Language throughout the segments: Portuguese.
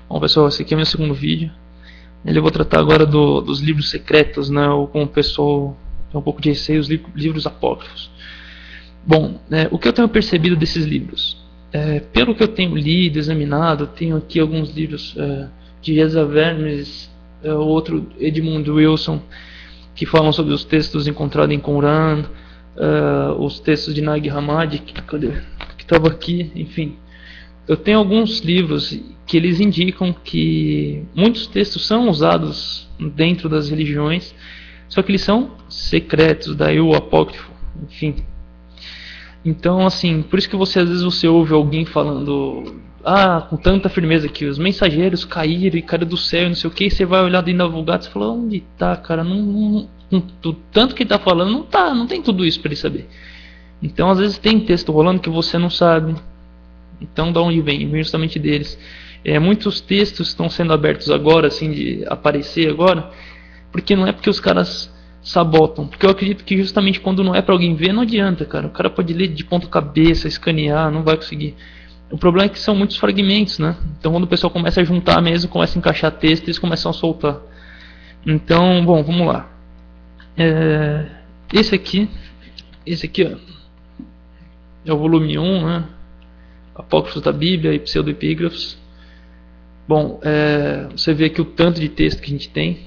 Bom, pessoal, esse aqui é meu segundo vídeo. Eu vou tratar agora dos livros secretos, né? Ou como o pessoal tem um pouco de receio, os livros apócrifos. Bom, o que eu tenho percebido desses livros? Pelo que eu tenho lido, examinado, eu tenho aqui alguns livros de Reza Vermes, outro Edmund Wilson, que falam sobre os textos encontrados em Qumran, os textos de Nag Hammadi, que estava aqui, enfim. Eu tenho alguns livros que eles indicam que muitos textos são usados dentro das religiões, só que eles são secretos, daí o apócrifo, enfim. Então, assim, por isso que às vezes você ouve alguém falando, com tanta firmeza que os mensageiros caíram e caíram do céu, não sei o que, e você vai olhar dentro da Vulgata e fala, onde tá, cara? Tanto que ele tá falando, não tem tudo isso para ele saber. Então, às vezes tem texto rolando que você não sabe. Então, da onde vem? Vem justamente deles. Muitos textos estão sendo abertos agora, assim, de aparecer agora, porque não é porque os caras sabotam, porque eu acredito que justamente quando não é para alguém ver, não adianta, cara. O cara pode ler de ponta cabeça, escanear, não vai conseguir. O problema é que são muitos fragmentos, né? Então, quando o pessoal começa a juntar mesmo, começa a encaixar texto, eles começam a soltar. Então, bom, vamos lá. Esse aqui, ó, é o volume 1, né? Apócrifos da Bíblia e pseudoepígrafos. Bom, você vê aqui o tanto de texto que a gente tem.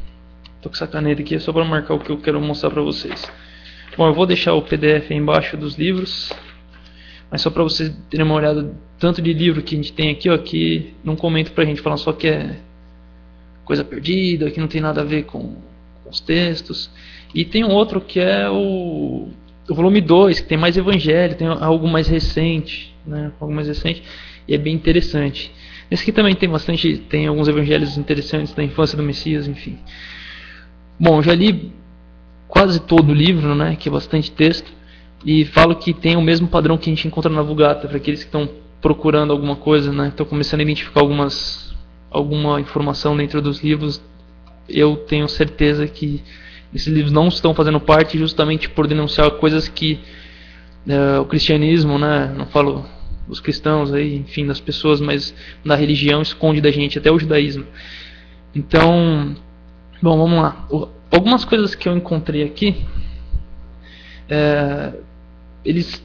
Tô com essa caneta aqui, é só para marcar o que eu quero mostrar para vocês. Bom, eu vou deixar o PDF aí embaixo dos livros, mas só para vocês terem uma olhada tanto de livro que a gente tem aqui, ó, que não comento pra gente, falando só que é coisa perdida, que não tem nada a ver com os textos. E tem um outro que é o volume 2, que tem mais evangelho, tem algo mais recente, né? Algo mais recente, e é bem interessante. Esse aqui também tem alguns evangelhos interessantes da infância do Messias, enfim. Bom, já li quase todo o livro, né, que é bastante texto, e falo que tem o mesmo padrão que a gente encontra na Vulgata, para aqueles que estão procurando alguma coisa, né, estão começando a identificar alguma informação dentro dos livros. Eu tenho certeza que esses livros não estão fazendo parte justamente por denunciar coisas que o cristianismo, né, não falo os cristãos aí, enfim, das pessoas, mas da religião esconde da gente, até o judaísmo. Então, bom, vamos lá. Algumas coisas que eu encontrei aqui, eles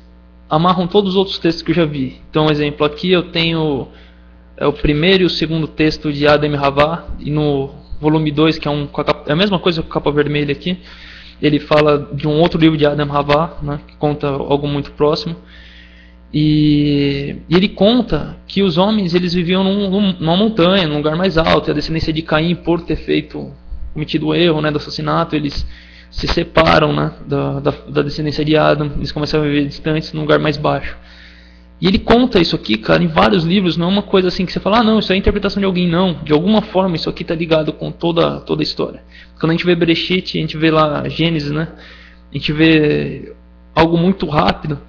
amarram todos os outros textos que eu já vi. Então, exemplo, aqui eu tenho o primeiro e o segundo texto de Adam e Havá, e no volume 2, que é a mesma coisa com a capa vermelha aqui, ele fala de um outro livro de Adam e Havá, né, que conta algo muito próximo. E ele conta que os homens eles viviam numa montanha, num lugar mais alto, e a descendência de Caim, por ter cometido o erro, né, do assassinato, eles se separam, né, da descendência de Adam, eles começam a viver distantes, num lugar mais baixo. E ele conta isso aqui, cara, em vários livros, não é uma coisa assim que você fala, não, isso é a interpretação de alguém, não. De alguma forma isso aqui está ligado com toda a história. Quando a gente vê Bereshit, a gente vê lá Gênesis, né, a gente vê algo muito rápido,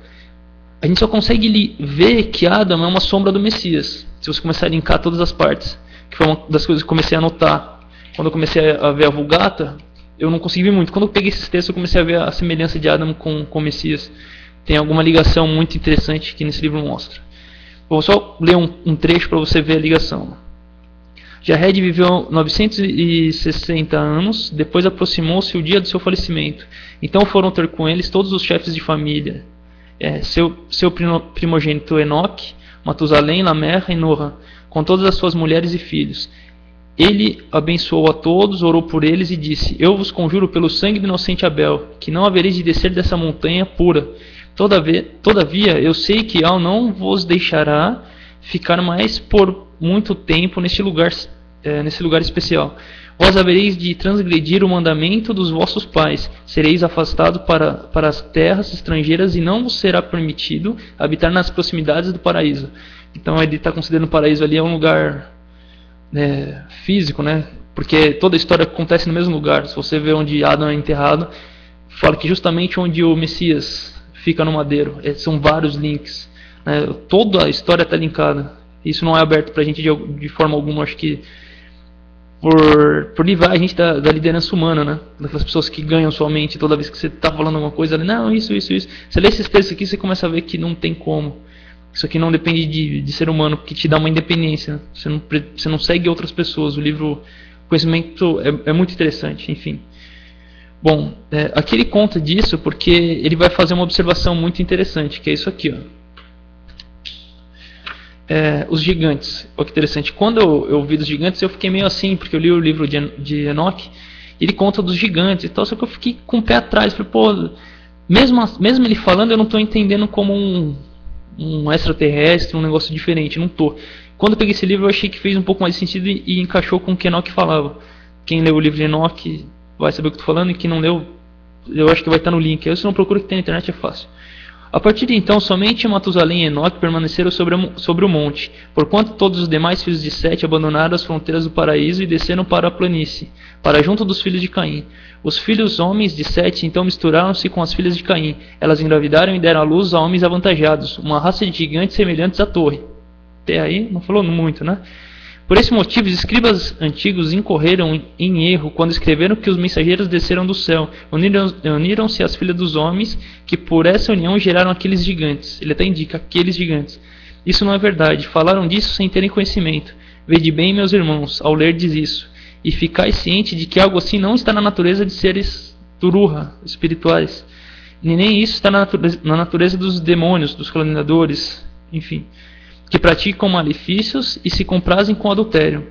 a gente só consegue ver que Adam é uma sombra do Messias, se você começar a linkar todas as partes, que foi uma das coisas que eu comecei a notar. Quando eu comecei a ver a Vulgata, eu não consegui ver muito. Quando eu peguei esses textos, eu comecei a ver a semelhança de Adam com o Messias. Tem alguma ligação muito interessante que nesse livro mostra. Vou só ler um trecho para você ver a ligação. Jared viveu 960 anos, depois aproximou-se o dia do seu falecimento. Então foram ter com eles todos os chefes de família. Seu primogênito Enoque, Matusalém, Lameca e Noa, com todas as suas mulheres e filhos. Ele abençoou a todos, orou por eles e disse: Eu vos conjuro pelo sangue do inocente Abel, que não havereis de descer dessa montanha pura. Todavia, eu sei que Al não vos deixará ficar mais por muito tempo neste lugar especial. Vós havereis de transgredir o mandamento dos vossos pais, sereis afastados para as terras estrangeiras e não vos será permitido habitar nas proximidades do paraíso. Então ele está considerando o paraíso ali um lugar físico, né? Porque toda a história acontece no mesmo lugar. Se você vê onde Adão é enterrado, fala que justamente onde o Messias fica no madeiro. São vários links, né? Toda a história está linkada. Isso não é aberto para a gente de forma alguma, acho que por livrar a gente da liderança humana, né? Daquelas pessoas que ganham sua mente toda vez que você está falando alguma coisa, não, isso. Você lê esses textos aqui, você começa a ver que não tem como. Isso aqui não depende de ser humano, que te dá uma independência. Você não segue outras pessoas. O livro, o conhecimento é muito interessante, enfim. Bom, aqui ele conta disso porque ele vai fazer uma observação muito interessante, que é isso aqui, ó. Os gigantes. Olha que interessante. Quando eu vi dos gigantes, eu fiquei meio assim, porque eu li o livro de Enoque, e ele conta dos gigantes e tal, só que eu fiquei com o pé atrás. Falei, pô, mesmo ele falando, eu não estou entendendo como um extraterrestre, um negócio diferente, não tô. Quando eu peguei esse livro, eu achei que fez um pouco mais de sentido e encaixou com o que Enoque falava. Quem leu o livro de Enoque vai saber o que eu estou falando, e quem não leu, eu acho que vai estar no link. Aí você não procura, que tem na internet, é fácil. A partir de então, somente Matusalém e Enoque permaneceram sobre o monte, porquanto todos os demais filhos de Sete abandonaram as fronteiras do paraíso e desceram para a planície, para junto dos filhos de Caim. Os filhos homens de Sete então misturaram-se com as filhas de Caim. Elas engravidaram e deram à luz a homens avantajados, uma raça de gigantes semelhantes à torre. Até aí, não falou muito, né? Por esse motivo, os escribas antigos incorreram em erro quando escreveram que os mensageiros desceram do céu, uniram-se às filhas dos homens, que por essa união geraram aqueles gigantes. Ele até indica, aqueles gigantes. Isso não é verdade, falaram disso sem terem conhecimento. Vede bem, meus irmãos, ao lerdes isso, e ficai ciente de que algo assim não está na natureza de seres turuha, espirituais, nem isso está na natureza dos demônios, dos caluniadores, enfim, que praticam malefícios e se comprazem com adultério.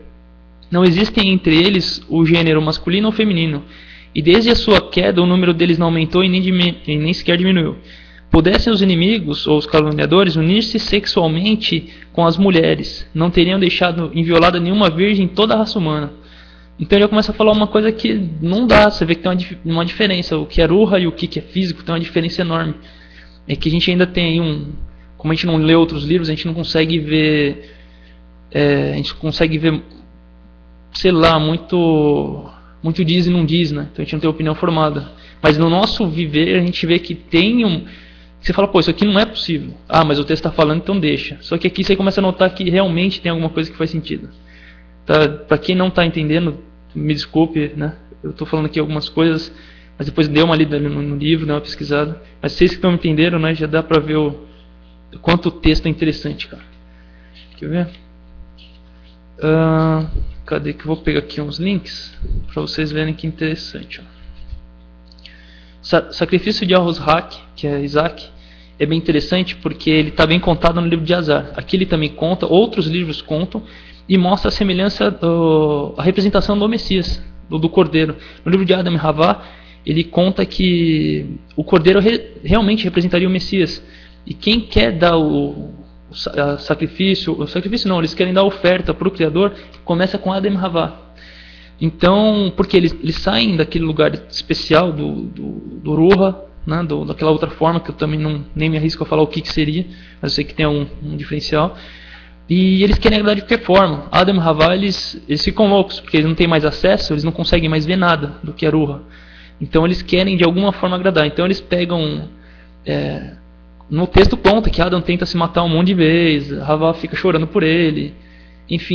Não existem entre eles o gênero masculino ou feminino, e desde a sua queda o número deles não aumentou e nem sequer diminuiu. Pudessem os inimigos ou os caluniadores unir-se sexualmente com as mulheres, não teriam deixado inviolada nenhuma virgem em toda a raça humana. Então ele começa a falar uma coisa que não dá, você vê que tem uma diferença, o que é ruha e o que é físico tem uma diferença enorme. É que a gente ainda tem aí como a gente não lê outros livros, a gente não consegue ver, sei lá, muito diz e não diz, né? Então a gente não tem opinião formada. Mas no nosso viver a gente vê que tem você fala, pô, isso aqui não é possível. Ah, mas o texto está falando, então deixa. Só que aqui você começa a notar que realmente tem alguma coisa que faz sentido. Tá? Para quem não está entendendo, me desculpe, né? Eu estou falando aqui algumas coisas, mas depois dê uma lida no livro, dê uma pesquisada. Mas vocês que estão me entenderam, né? Já dá para ver o quanto o texto é interessante, cara. Quer ver? Cadê que eu vou pegar aqui uns links para vocês verem que interessante. Ó. Sacrifício de Ahuzhak, que é Isaac, é bem interessante porque ele está bem contado no livro de Azar. Aqui ele também conta, outros livros contam e mostra a semelhança, a representação do Messias, do Cordeiro. No livro de Adam e Havá, ele conta que o Cordeiro realmente representaria o Messias. E quem quer dar o sacrifício não, eles querem dar a oferta para o Criador, começa com Adam e Havá. Então, porque eles saem daquele lugar especial do Ruha, né, daquela outra forma, que eu também nem me arrisco a falar o que seria, mas eu sei que tem um diferencial. E eles querem agradar de qualquer forma. Adam e Havá, eles ficam loucos, porque eles não têm mais acesso, eles não conseguem mais ver nada do que é Ruha. Então eles querem de alguma forma agradar. Então eles pegam... no texto conta que Adam tenta se matar um monte de vezes, Havá fica chorando por ele, enfim.